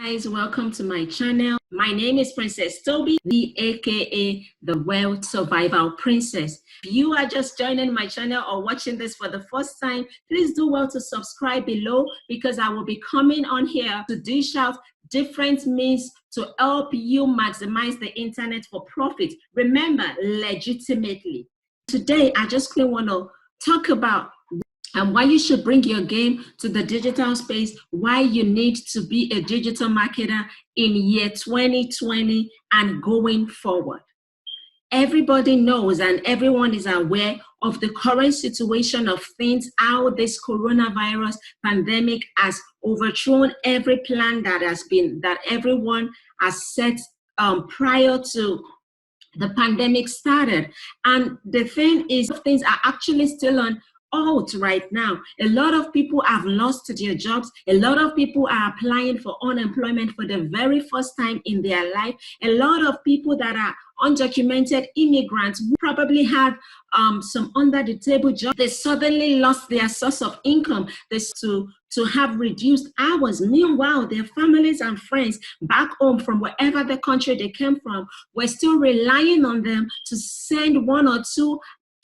Guys, welcome to my channel. My name is Princess Tobi, aka the Wealth Survival Princess. If you are just joining my channel or watching this for the first time, please do well to subscribe below because I will be coming on here to dish out different means to help you maximize the internet for profit. Remember, legitimately. Today, I just want to talk about and why you should bring your game to the digital space, why you need to be a digital marketer in year 2020 and going forward. Everybody knows and everyone is aware of the current situation of things, how this coronavirus pandemic has overthrown every plan that everyone has set prior to the pandemic started. And the thing is, things are actually still on out right now. A lot of people have lost their jobs. A lot of people are applying for unemployment for the very first time in their life. A lot of people that are undocumented immigrants who probably had some under the table jobs, they suddenly lost their source of income. To have reduced hours. Meanwhile, their families and friends back home from wherever the country they came from were still relying on them to send one or two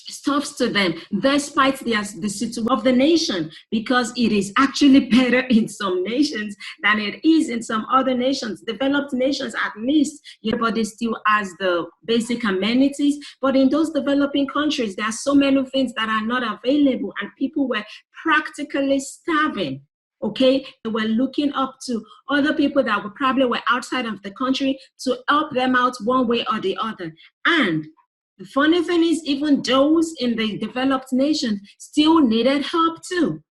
stuffs to them, despite the situation of the nation, because it is actually better in some nations than it is in some other nations. Developed nations, at least, everybody still has the basic amenities, but in those developing countries, there are so many things that are not available, and people were practically starving. Okay, they were looking up to other people that were outside of the country to help them out one way or the other. And the funny thing is, even those in the developed nations still needed help too.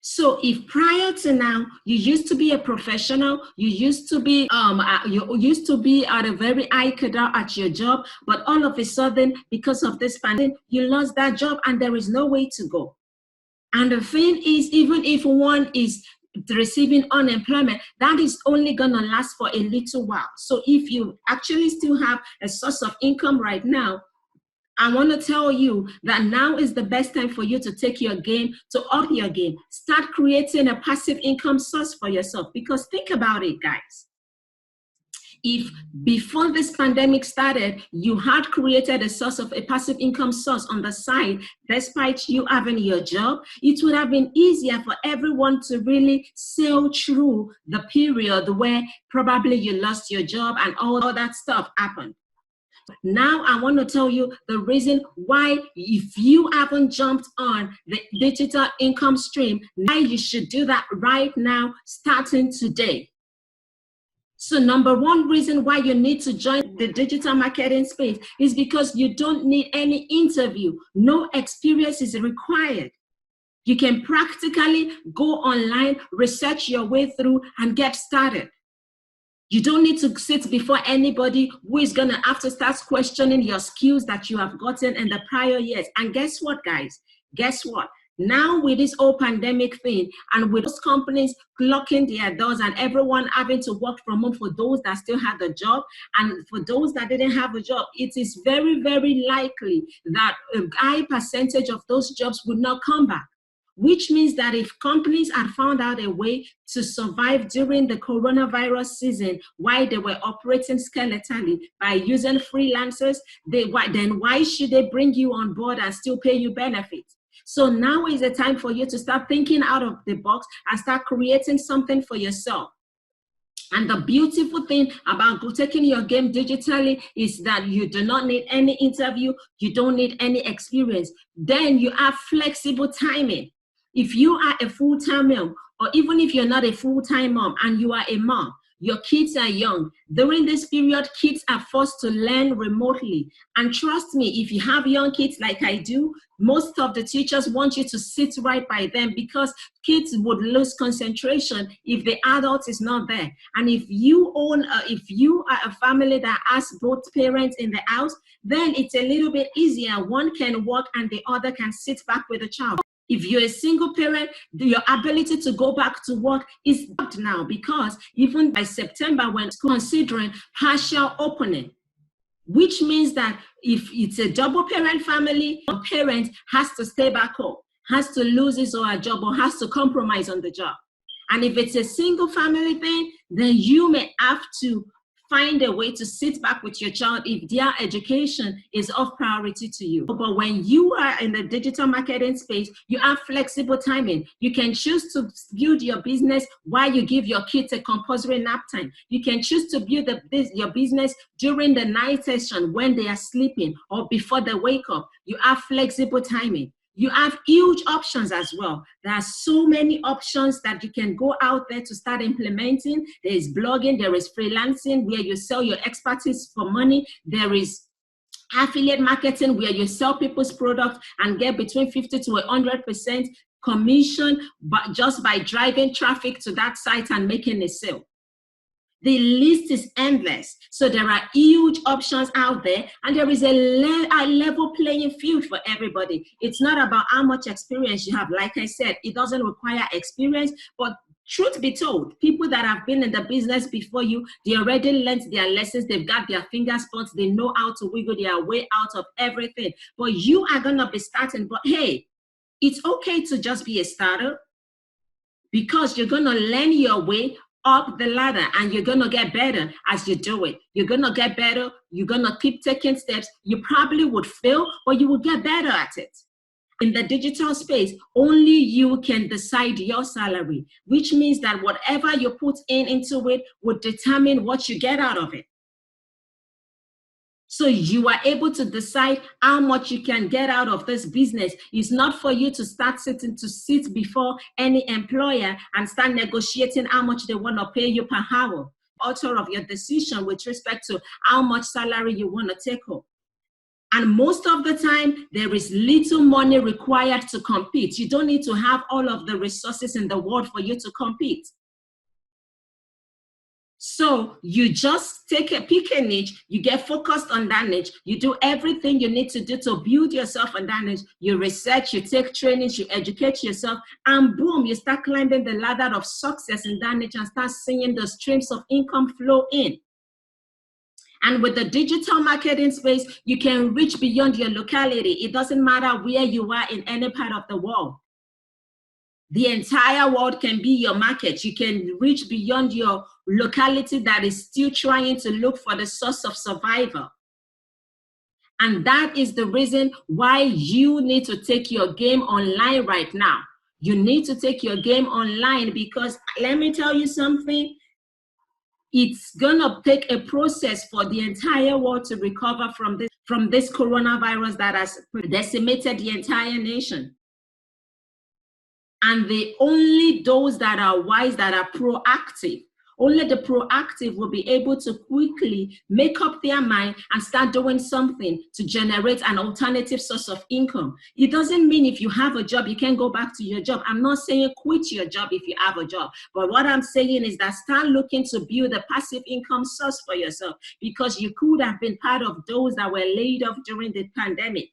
So if prior to now, you used to be a professional, you used to be at a very high cadre at your job, but all of a sudden, because of this pandemic, you lost that job and there is no way to go. And the thing is, even if one is receiving unemployment, that is only gonna last for a little while. So if you actually still have a source of income right now, I want to tell you that now is the best time for you to take your game, to up your game. Start creating a passive income source for yourself, because think about it, guys. If before this pandemic started, you had created a source of a passive income source on the side, despite you having your job, it would have been easier for everyone to really sail through the period where probably you lost your job and all that stuff happened. Now I want to tell you the reason why, if you haven't jumped on the digital income stream, why you should do that right now, starting today. So number one reason why you need to join the digital marketing space is because you don't need any interview. No experience is required. You can practically go online, research your way through, and get started. You don't need to sit before anybody who is going to have to start questioning your skills that you have gotten in the prior years. And guess what, guys? Guess what? Now with this whole pandemic thing, and with those companies locking their doors and everyone having to work from home, for those that still had a job and for those that didn't have a job, it is very, very likely that a high percentage of those jobs would not come back. Which means that if companies had found out a way to survive during the coronavirus season while they were operating skeletally by using freelancers, then why should they bring you on board and still pay you benefits? So now is the time for you to start thinking out of the box and start creating something for yourself. And the beautiful thing about taking your game digitally is that you do not need any interview, you don't need any experience. Then you have flexible timing. If you are a full-time mom, or even if you're not a full-time mom and you are a mom, your kids are young. During this period, kids are forced to learn remotely. And trust me, if you have young kids like I do, most of the teachers want you to sit right by them, because kids would lose concentration if the adult is not there. And if you are a family that has both parents in the house, then it's a little bit easier. One can work and the other can sit back with the child. If you're a single parent, your ability to go back to work is blocked now, because even by September, when considering partial opening, which means that if it's a double parent family, a parent has to stay back home, has to lose his or her job, or has to compromise on the job. And if it's a single family thing, then you may have to find a way to sit back with your child if their education is of priority to you. But when you are in the digital marketing space, you have flexible timing. You can choose to build your business while you give your kids a compulsory nap time. You can choose to build your business during the night session when they are sleeping or before they wake up. You have flexible timing. You have huge options as well. There are so many options that you can go out there to start implementing. There is blogging, there is freelancing where you sell your expertise for money. There is affiliate marketing where you sell people's products and get between 50 to 100% commission but just by driving traffic to that site and making a sale. The list is endless. So there are huge options out there, and there is a level playing field for everybody. It's not about how much experience you have. Like I said, it doesn't require experience, but truth be told, people that have been in the business before you, they already learned their lessons. They've got their finger spots. They know how to wiggle their way out of everything. But you are going to be starting. But hey, it's okay to just be a starter because you're going to learn your way up the ladder and you're going to get better as you do it. You're going to get better. You're going to keep taking steps. You probably would fail, but you will get better at it. In the digital space, only you can decide your salary, which means that whatever you put into it would determine what you get out of it. So you are able to decide how much you can get out of this business. It's not for you to sit before any employer and start negotiating how much they want to pay you per hour. Author of your decision with respect to how much salary you want to take home. And most of the time, there is little money required to compete. You don't need to have all of the resources in the world for you to compete. So you just pick a niche, you get focused on that niche, you do everything you need to do to build yourself on that niche, you research, you take trainings, you educate yourself, and boom, you start climbing the ladder of success in that niche and start seeing the streams of income flow in. And with the digital marketing space, you can reach beyond your locality. It doesn't matter where you are in any part of the world. The entire world can be your market. You can reach beyond your locality that is still trying to look for the source of survival. And that is the reason why you need to take your game online right now. You need to take your game online because let me tell you something. It's gonna take a process for the entire world to recover from this coronavirus that has decimated the entire nation. And only those that are wise, that are proactive, only the proactive will be able to quickly make up their mind and start doing something to generate an alternative source of income. It doesn't mean if you have a job, you can't go back to your job. I'm not saying quit your job if you have a job. But what I'm saying is that start looking to build a passive income source for yourself because you could have been part of those that were laid off during the pandemic.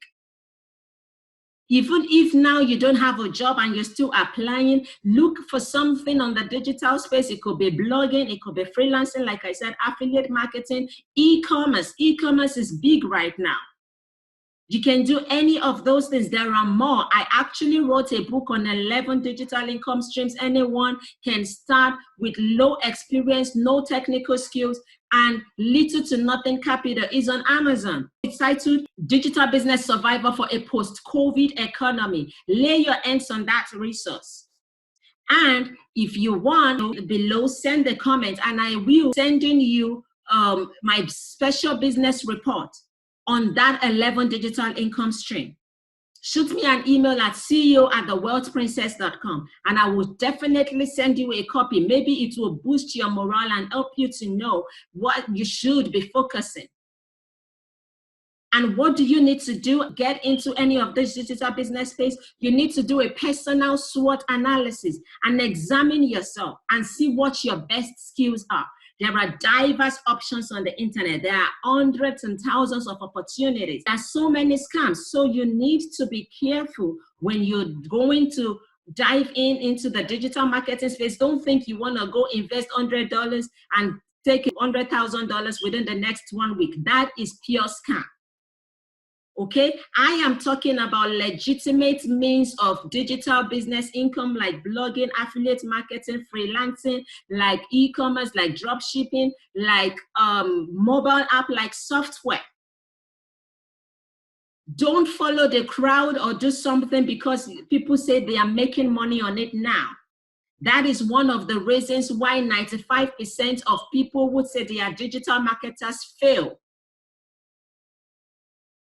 Even if now you don't have a job and you're still applying, look for something on the digital space. It could be blogging, it could be freelancing, like I said, affiliate marketing, e-commerce. E-commerce is big right now. You can do any of those things. There are more. I actually wrote a book on 11 digital income streams. Anyone can start with low experience, no technical skills, and little to nothing capital. Is on Amazon. It's titled Digital Business Survivor for a Post-COVID Economy. Lay your hands on that resource. And if you want, below, send a comment and I will sending you my special business report on that 11 digital income stream. Shoot me an email at ceo@thewealthprincess.com and I will definitely send you a copy. Maybe it will boost your morale and help you to know what you should be focusing. And what do you need to do? Get into any of this digital business space. You need to do a personal SWOT analysis and examine yourself and see what your best skills are. There are diverse options on the internet. There are hundreds and thousands of opportunities. There are so many scams. So you need to be careful when you're going to dive into the digital marketing space. Don't think you want to go invest $100 and take $100,000 within the next 1 week. That is pure scam. Okay, I am talking about legitimate means of digital business income like blogging, affiliate marketing, freelancing, like e-commerce, like drop shipping, like mobile app, like software. Don't follow the crowd or do something because people say they are making money on it now. That is one of the reasons why 95% of people would say they are digital marketers fail.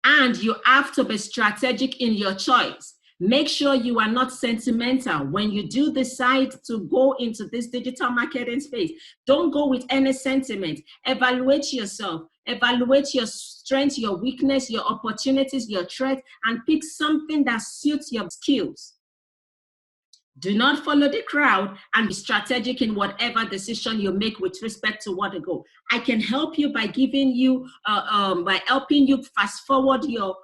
And you have to be strategic in your choice. Make sure you are not sentimental when you do decide to go into this digital marketing space. Don't go with any sentiment. Evaluate yourself. Evaluate your strengths, your weakness, your opportunities, your threats, and pick something that suits your skills. Do not follow the crowd and be strategic in whatever decision you make with respect to what to go. I can help you by giving you, by helping you fast forward your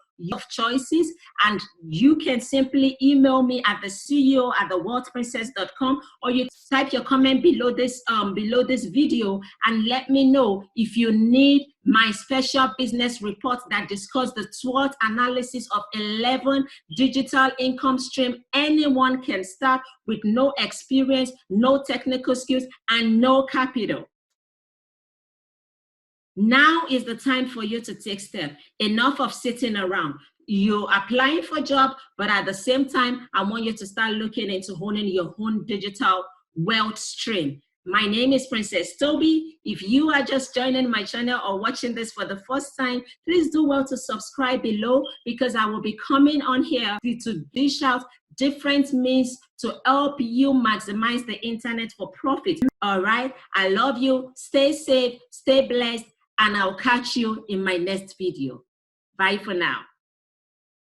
choices, and you can simply email me at the CEO at theworldprincess.com, or you type your comment below this video and let me know if you need my special business report that discuss the SWOT analysis of 11 digital income stream anyone can start with no experience, no technical skills, and no capital. Now is the time for you to take steps. Enough of sitting around. You're applying for a job, but at the same time, I want you to start looking into honing your own digital wealth stream. My name is Princess Tobi. If you are just joining my channel or watching this for the first time, please do well to subscribe below, because I will be coming on here to dish out different means to help you maximize the internet for profit. All right. I love you. Stay safe, stay blessed, and I'll catch you in my next video. Bye for now.